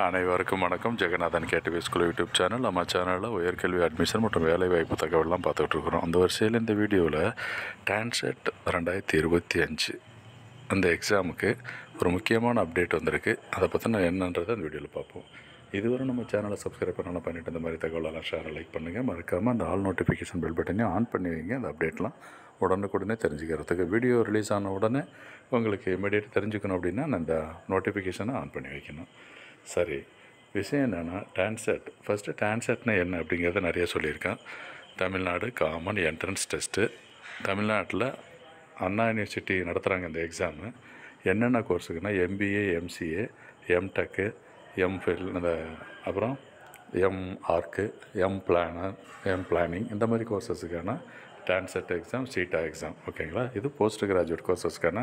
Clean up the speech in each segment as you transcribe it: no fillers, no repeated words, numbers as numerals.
அனைவருக்கும் வணக்கம். Jeganathan KTV school YouTube channel. நம்ம சேனலில் உயர்கல்வி அட்மிஷன் மற்றும் வேலைவாய்ப்பு தகவலாம் பார்த்துட்ருக்குறோம். அந்த வரிசையில் இந்த வீடியோவில் டான்செட் 2025 அந்த எக்ஸாமுக்கு ஒரு முக்கியமான அப்டேட் வந்திருக்கு. அதை பற்றின என்னன்றதை அந்த வீடியோவில் பார்ப்போம். இதுவரை நம்ம சேனலை சப்ஸ்கிரைப் பண்ணலாம் பண்ணிவிட்டு இந்த மாதிரி தகவலெல்லாம் ஷேர் லைக் பண்ணுங்கள். மறக்காமல் அந்த ஆல் நோட்டிஃபிகேஷன் பெல் பட்டனையும் ஆன் பண்ணி வைங்க. அந்த அப்டேட்லாம் உடனுக்குடனே தெரிஞ்சுக்கிறதுக்கு. வீடியோ ரிலீஸ் ஆன உடனே உங்களுக்கு இமீடியட் தெரிஞ்சுக்கணும் அப்படின்னா அந்த நோட்டிஃபிகேஷனை ஆன் பண்ணி வைக்கணும். சரி, விஷயம் என்னென்னா டான்செட். ஃபஸ்ட்டு டான்செட்னா என்ன அப்படிங்கிறத நிறைய சொல்லியிருக்கேன். Tamil Nadu common entrance test. தமிழ்நாட்டில் அண்ணா யூனிவர்சிட்டி நடத்துகிறாங்க இந்த எக்ஸாமு. என்னென்ன கோர்ஸுக்குன்னா எம்பிஏ, எம்சிஏ, எம்டெக்கு, எம்ஃபில், அந்த அப்புறம் எம்ஆர்க்கு, எம்பிளானிங் இந்த மாதிரி கோர்சஸுக்கான டான்செட் எக்ஸாம், சீட்டா எக்ஸாம். ஓகேங்களா? இது போஸ்ட் கிராஜுவேட் கோர்சஸ்க்கான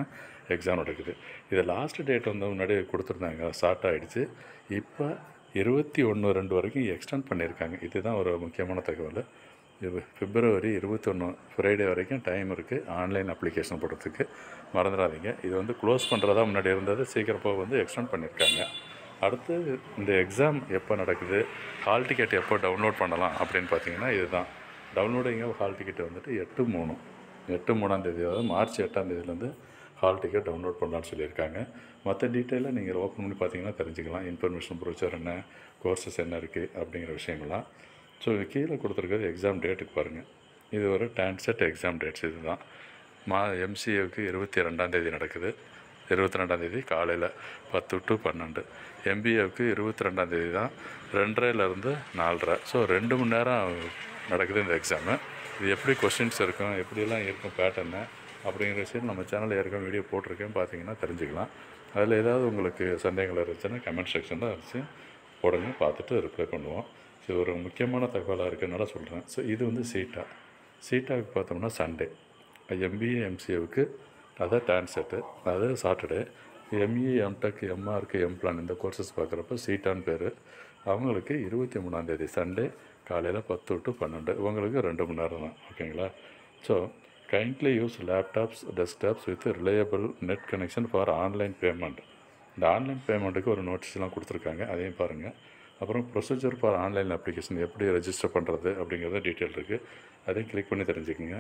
எக்ஸாம் நடக்குது. இது லாஸ்ட் டேட் வந்து முன்னாடி கொடுத்துருந்தாங்க, ஷார்ட் ஆகிடுச்சு. இப்போ 21/2 வரைக்கும் எக்ஸ்டெண்ட் பண்ணியிருக்காங்க. இதுதான் ஒரு முக்கியமான தகவல். இது February 21 ஃப்ரைடே வரைக்கும் டைம் இருக்குது ஆன்லைன் அப்ளிகேஷன் போடுறதுக்கு. மறந்துடாதீங்க. இது வந்து க்ளோஸ் பண்ணுறதா முன்னாடி இருந்தது, சீக்கிரமாக வந்து எக்ஸ்டெண்ட் பண்ணியிருக்காங்க. அடுத்து இந்த எக்ஸாம் எப்போ நடக்குது, ஹால் டிக்கெட் எப்போ டவுன்லோட் பண்ணலாம் அப்படின்னு பார்த்தீங்கன்னா இதுதான். டவுன்லோடிங் ஹால் டிக்கெட் வந்துட்டு 8/3 அதாவது மார்ச் 8 ஹால் டிக்கெட் டவுன்லோட் பண்ணலான்னு சொல்லியிருக்காங்க. மற்ற டீட்டெயிலாக நீங்கள் ஓப்பன் பண்ணி பார்த்தீங்கன்னா தெரிஞ்சுக்கலாம். இன்ஃபர்மேஷன் ப்ரொசீஜர் என்ன, கோர்சஸ் என்ன இருக்குது அப்படிங்கிற விஷயங்கள்லாம். ஸோ கீழே கொடுத்துருக்கிறது எக்ஸாம் டேட்டுக்கு பாருங்கள். இது ஒரு டான்செட் எக்ஸாம் டேட்ஸ். இது தான் எம்சிஏவுக்கு 22 நடக்குது. 22 காலையில் 10 to 12. எம்பிஏவுக்கு 22 தான், 2:30 4:30. ஸோ 2 மணி நேரம் நடக்குது இந்த எக்ஸாமு. இது எப்படி கொஸ்டின்ஸ் இருக்கும், எப்படியெல்லாம் இருக்கும் பேட்டர்னு அப்படிங்கிற விஷயம் நம்ம சேனலில் ஏற்கனவே வீடியோ போட்டிருக்கேன், பார்த்தீங்கன்னா தெரிஞ்சுக்கலாம். அதில் ஏதாவது உங்களுக்கு சந்தேகங்கள் இருந்துச்சுன்னா கமெண்ட் செக்ஷனில் வச்சு போடுங்க, பார்த்துட்டு ரிப்ளை பண்ணுவோம். ஸோ ஒரு முக்கியமான தகவலாக இருக்குதுனால சொல்கிறேன். ஸோ இது வந்து சீட்டாவுக்கு பார்த்தோம்னா சண்டே. எம்பிஏ, எம்சிஏவுக்கு அதான் டான்செட்டு, அது சாட்டர்டே. எம்இ, எம்டெக், எம்ஆர்க்கு, எம்பிளான் இந்த கோர்சஸ் பார்க்குறப்ப சீட்டான்னு பேர். அவங்களுக்கு 23 சண்டே காலையில் 10 to 12. இவங்களுக்கு 2 மணி நேரம் தான். ஓகேங்களா? So kindly use laptops, desktops with reliable net connection for online payment. இந்த ஆன்லைன் பேமெண்ட்டுக்கு ஒரு நோட்டீஸ்லாம் கொடுத்துருக்காங்க, அதையும் பாருங்கள். அப்புறம் ப்ரொசீஜர் ஃபார் ஆன்லைன் அப்ளிகேஷன் எப்படி ரெஜிஸ்டர் பண்ணுறது அப்படிங்கிறத டீட்டெயில் இருக்குது, அதையும் கிளிக் பண்ணி தெரிஞ்சுக்கோங்க.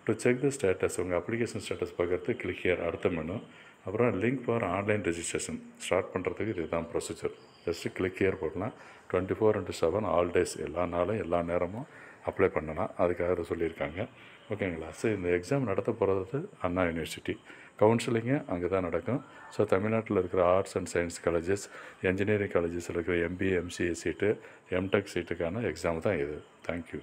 டு செக் தி ஸ்டேட்டஸ், உங்கள் அப்ளிகேஷன் ஸ்டேட்டஸ் பார்க்குறது கிளிக் ஹியர் அடுத்த மெனு. அப்புறம் link for online registration start பண்ணுறதுக்கு இதுதான் ப்ரொசீஜர். ஜஸ்ட்டு கிளிக் ஹியர் போடலாம். 24/7 ஆல் டேஸ், எல்லா நாளும் எல்லா நேரமும் அப்ளை பண்ணலாம், அதுக்காக சொல்லியிருக்காங்க. ஓகேங்களா? ஸோ இந்த எக்ஸாம் நடத்த போகிறது அண்ணா யூனிவர்சிட்டி. கவுன்சிலிங்கு அங்கே தான் நடக்கும். ஸோ தமிழ்நாட்டில் இருக்கிற arts and science colleges, engineering காலேஜஸில் இருக்கிற எம்பிஏ, எம்சிஏ சீட்டு, எம்டெக் சீட்டுக்கான எக்ஸாம் தான் இது. தேங்க்யூ.